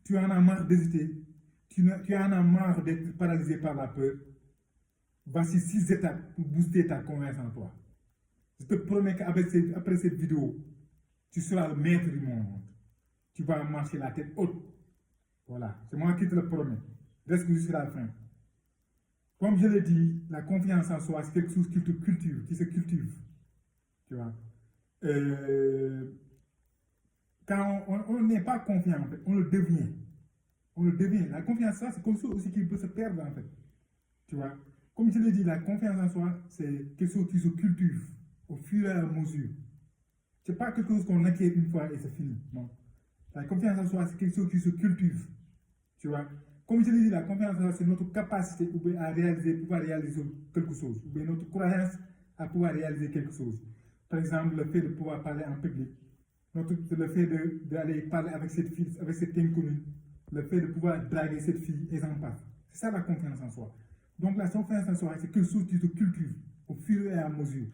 tu en as marre d'hésiter, tu en as marre d'être paralysé par la peur, voici 6 étapes pour booster ta confiance en toi. Je te promets qu'après cette vidéo, tu seras le maître du monde. Tu vas marcher la tête haute. Voilà, c'est moi qui te le promets. Reste jusqu'à la fin. Comme je l'ai dit, la confiance en soi, c'est quelque chose qui te cultive, qui se cultive. Tu vois. Quand on n'est pas confiant, en fait, on le devient. On le devient. La confiance en soi, c'est quelque chose aussi qui peut se perdre, en fait. Tu vois. Comme je l'ai dit, la confiance en soi, c'est quelque chose qui se cultive au fur et à mesure. Ce n'est pas quelque chose qu'on acquiert une fois et c'est fini. Non. La confiance en soi, c'est quelque chose qui se cultive. Tu vois. Comme je l'ai dit, la confiance en soi, c'est notre capacité à pouvoir réaliser quelque chose, ou bien notre croyance à pouvoir réaliser quelque chose. Par exemple, le fait de pouvoir parler en public, le fait d'aller parler avec cette fille, avec cette inconnue, le fait de pouvoir draguer cette fille, et j'en passe. C'est ça la confiance en soi. Donc la confiance en soi, c'est quelque chose qui se cultive au fur et à mesure.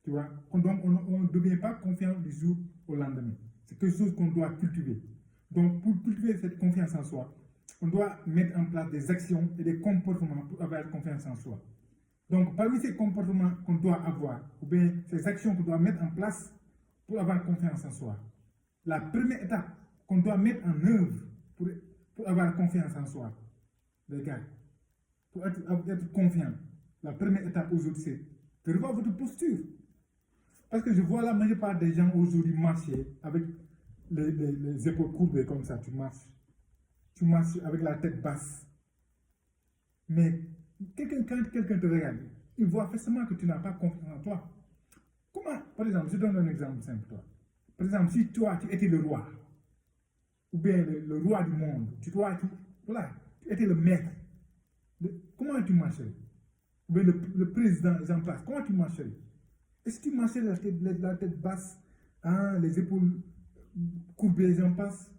Tu vois? Donc on ne devient pas confiant du jour au lendemain. C'est quelque chose qu'on doit cultiver. Donc pour cultiver cette confiance en soi, on doit mettre en place des actions et des comportements pour avoir confiance en soi. Donc parmi ces comportements qu'on doit avoir, ou bien ces actions qu'on doit mettre en place pour avoir confiance en soi, la première étape qu'on doit mettre en œuvre pour avoir confiance en soi, les gars, pour être confiant, la première étape aujourd'hui, c'est de revoir votre posture. Parce que je vois la majeure part des gens aujourd'hui marcher avec les épaules courbées comme ça, tu marches. Tu marches avec la tête basse. Mais quand quelqu'un te regarde, il voit forcément que tu n'as pas confiance en toi. Comment, par exemple, je donne un exemple simple, toi. Par exemple, si toi, tu étais le roi, ou bien le roi du monde, voilà, tu étais le maître, comment tu marcherais? Ou bien le président est en place, comment tu marcherais? Est-ce que tu marchais la tête basse, hein, les épaules courbées, j'en passe?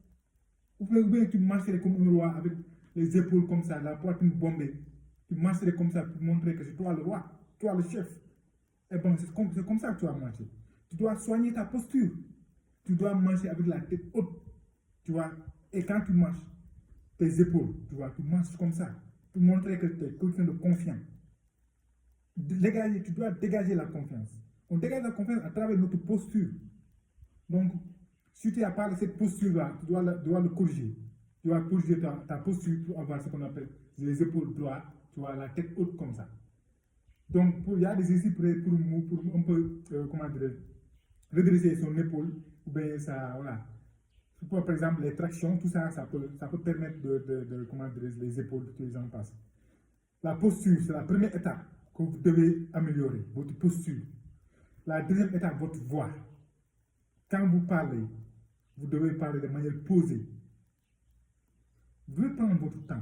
Ou bien tu marcherais comme un roi avec les épaules comme ça, la poitrine bombée. Tu marcherais comme ça pour montrer que c'est toi le roi, toi le chef. Et bon, c'est comme ça que tu vas marcher. Tu dois soigner ta posture. Tu dois marcher avec la tête haute. Tu vois. Et quand tu marches, tes épaules, tu vois, tu marches comme ça. Pour montrer que tu es quelqu'un de confiant. Tu dois dégager la confiance. On dégage la confiance à travers notre posture. Donc, si tu n'as pas cette posture-là, tu dois le corriger. Tu dois corriger ta posture pour avoir ce qu'on appelle les épaules droites, tu vois, la tête haute comme ça. Donc, il y a des exercices pour un peu, comment dire, redresser son épaule, ou bien ça, voilà. Par exemple, les tractions, tout ça, ça peut permettre comment dire, les épaules, que les gens passent. La posture, c'est la première étape que vous devez améliorer, votre posture. La deuxième étape, votre voix. Quand vous parlez, vous devez parler de manière posée. Vous devez prendre votre temps.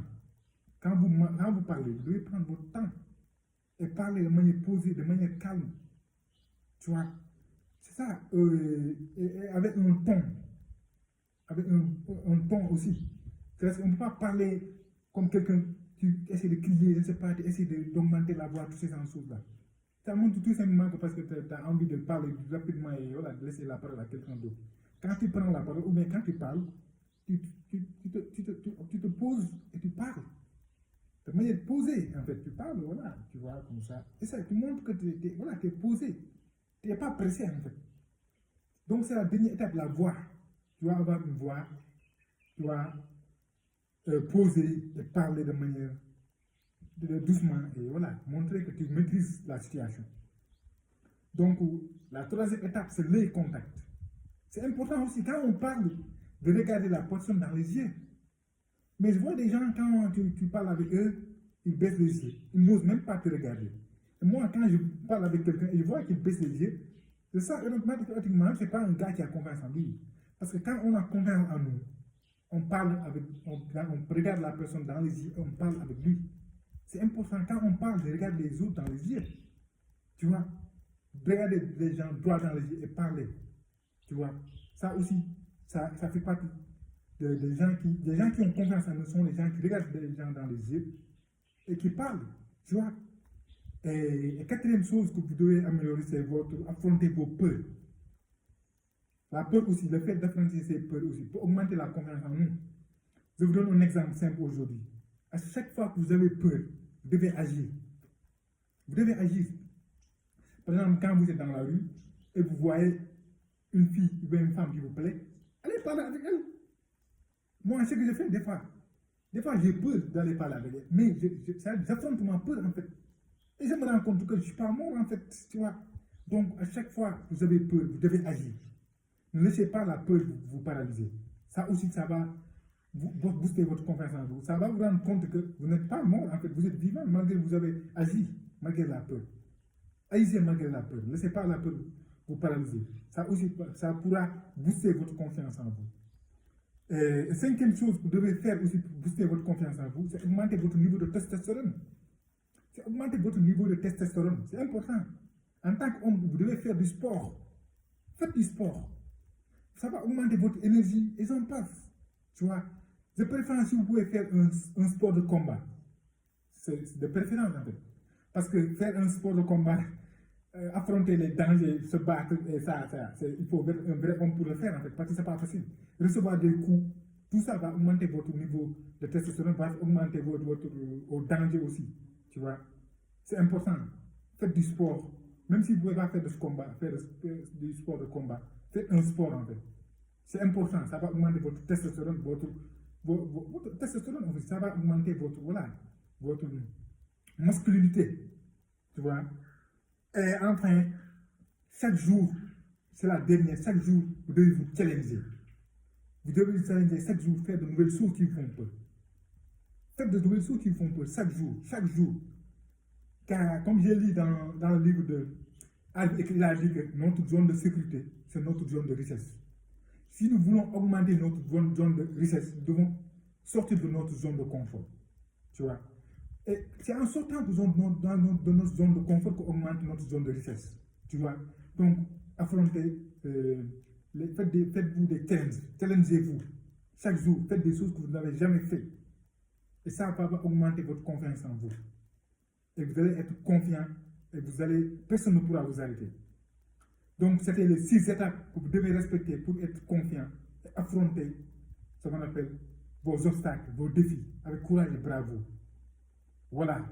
Quand vous parlez, vous devez prendre votre temps et parler de manière posée, de manière calme. Tu vois, c'est ça. Et avec un ton. Avec un ton aussi. C'est-à-dire qu'on ne peut pas parler comme quelqu'un qui essaie de crier, je ne sais pas, qui essaie d'augmenter la voix, toutes ces choses-là. Ça montre tout simplement que parce que tu as envie de parler rapidement et voilà, de laisser la parole à quelqu'un d'autre. Quand tu prends la parole, ou bien quand tu parles, tu te poses et tu parles. De manière posée, en fait, tu parles, voilà, tu vois, comme ça. Et ça, tu montres que tu es posé. Tu n'es pas pressé, en fait. Donc, c'est la dernière étape, la voix. Tu dois avoir une voix, tu dois poser et parler de manière doucement et voilà, montrer que tu maîtrises la situation. Donc, la troisième étape, c'est l'œil contact. C'est important aussi, quand on parle, de regarder la personne dans les yeux. Mais je vois des gens, quand tu parles avec eux, ils baissent les yeux. Ils n'osent même pas te regarder. Et moi, quand je parle avec quelqu'un et je vois qu'il baisse les yeux, c'est ça, automatiquement, ce n'est pas un gars qui a confiance en lui. Parce que quand on a confiance en nous, on regarde la personne dans les yeux, on parle avec lui. C'est important, quand on parle, de regarder les autres dans les yeux. Tu vois, regarder les gens droit dans les yeux et parler. Tu vois, ça aussi, ça fait partie des gens qui ont confiance en nous, sont les gens qui regardent les gens dans les yeux et qui parlent. Tu vois. Et quatrième chose que vous devez améliorer, c'est affronter vos peurs. La peur aussi, le fait d'affronter ces peurs aussi, pour augmenter la confiance en nous. Je vous donne un exemple simple aujourd'hui. À chaque fois que vous avez peur, vous devez agir. Vous devez agir. Par exemple, quand vous êtes dans la rue et vous voyez une fille ou bien une femme qui vous plaît, allez parler avec elle. Moi, ce que je fais des fois j'ai peur d'aller parler avec elle, mais j'affronte ma peur en fait. Et je me rends compte que je ne suis pas mort en fait, tu vois. Donc, à chaque fois que vous avez peur, vous devez agir. Ne laissez pas la peur vous paralyser. Ça aussi, ça va booster votre confiance en vous. Ça va vous rendre compte que vous n'êtes pas mort en fait, vous êtes vivant malgré que vous avez agi, malgré la peur. Agissez malgré la peur. Ne laissez pas la peur vous paralyser. Ça aussi, ça pourra booster votre confiance en vous. Et cinquième chose que vous devez faire aussi pour booster votre confiance en vous, c'est augmenter votre niveau de testostérone. C'est augmenter votre niveau de testostérone. C'est important. En tant qu'homme, vous devez faire du sport. Faites du sport. Ça va augmenter votre énergie et j'en passe. Tu vois, de préférence, si vous pouvez faire un sport de combat. C'est de préférence en fait. Parce que faire un sport de combat, affronter les dangers, se battre, et il faut être un vrai homme pour le faire en fait, parce que c'est pas facile. Recevoir des coups, tout ça va augmenter votre niveau de testostérone, va augmenter au danger aussi, tu vois. C'est important. Faites du sport. Même si vous ne pouvez pas faire du combat, faire du sport de combat, faites un sport en fait. C'est important, ça va augmenter votre testostérone, votre testostérone, en fait, ça va augmenter votre masculinité, tu vois. Et enfin, chaque jour, c'est la dernière, chaque jour, vous devez vous challenger. Vous devez vous challenger chaque jour, faire de nouvelles choses qui vous font peur. Faites de nouvelles choses qui vous font peur chaque jour, chaque jour. Car comme j'ai lu dans le livre de il a dit que notre zone de sécurité, c'est notre zone de richesse. Si nous voulons augmenter notre zone de richesse, nous devons sortir de notre zone de confort. Tu vois. Et c'est en sortant de notre zone de confort qu'on augmente notre zone de richesse. Tu vois. Donc, affrontez, faites-vous des challenges. Challengez-vous. Chaque jour, faites des choses que vous n'avez jamais fait. Et ça va augmenter votre confiance en vous. Et vous allez être confiant et personne ne pourra vous arrêter. Donc, c'était les 6 étapes que vous devez respecter pour être confiant et affronter ce qu'on appelle vos obstacles, vos défis, avec courage et bravoure. Voilà.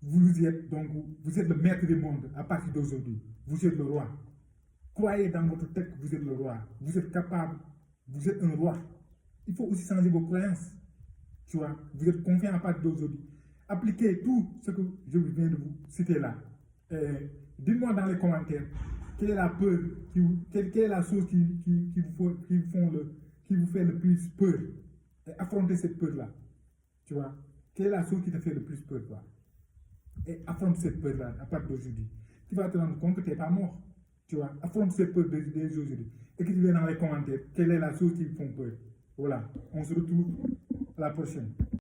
Vous êtes le maître du monde à partir d'aujourd'hui. Vous êtes le roi. Croyez dans votre tête que vous êtes le roi. Vous êtes capable. Vous êtes un roi. Il faut aussi changer vos croyances. Tu vois, vous êtes confiant à partir d'aujourd'hui. Appliquez tout ce que je viens de vous citer là. Dites-moi dans les commentaires quelle est la peur, quelle est la chose qui vous fait le plus peur. Et affrontez cette peur-là. Tu vois, quelle est la chose qui te fait le plus peur, toi? Et affronte cette peur-là à partir d'aujourd'hui. Tu vas te rendre compte que tu n'es pas mort. Tu vois, affronte cette peur d'aujourd'hui. Écrivez dans les commentaires quelle est la chose qui vous fait peur. Voilà, on se retrouve à la prochaine.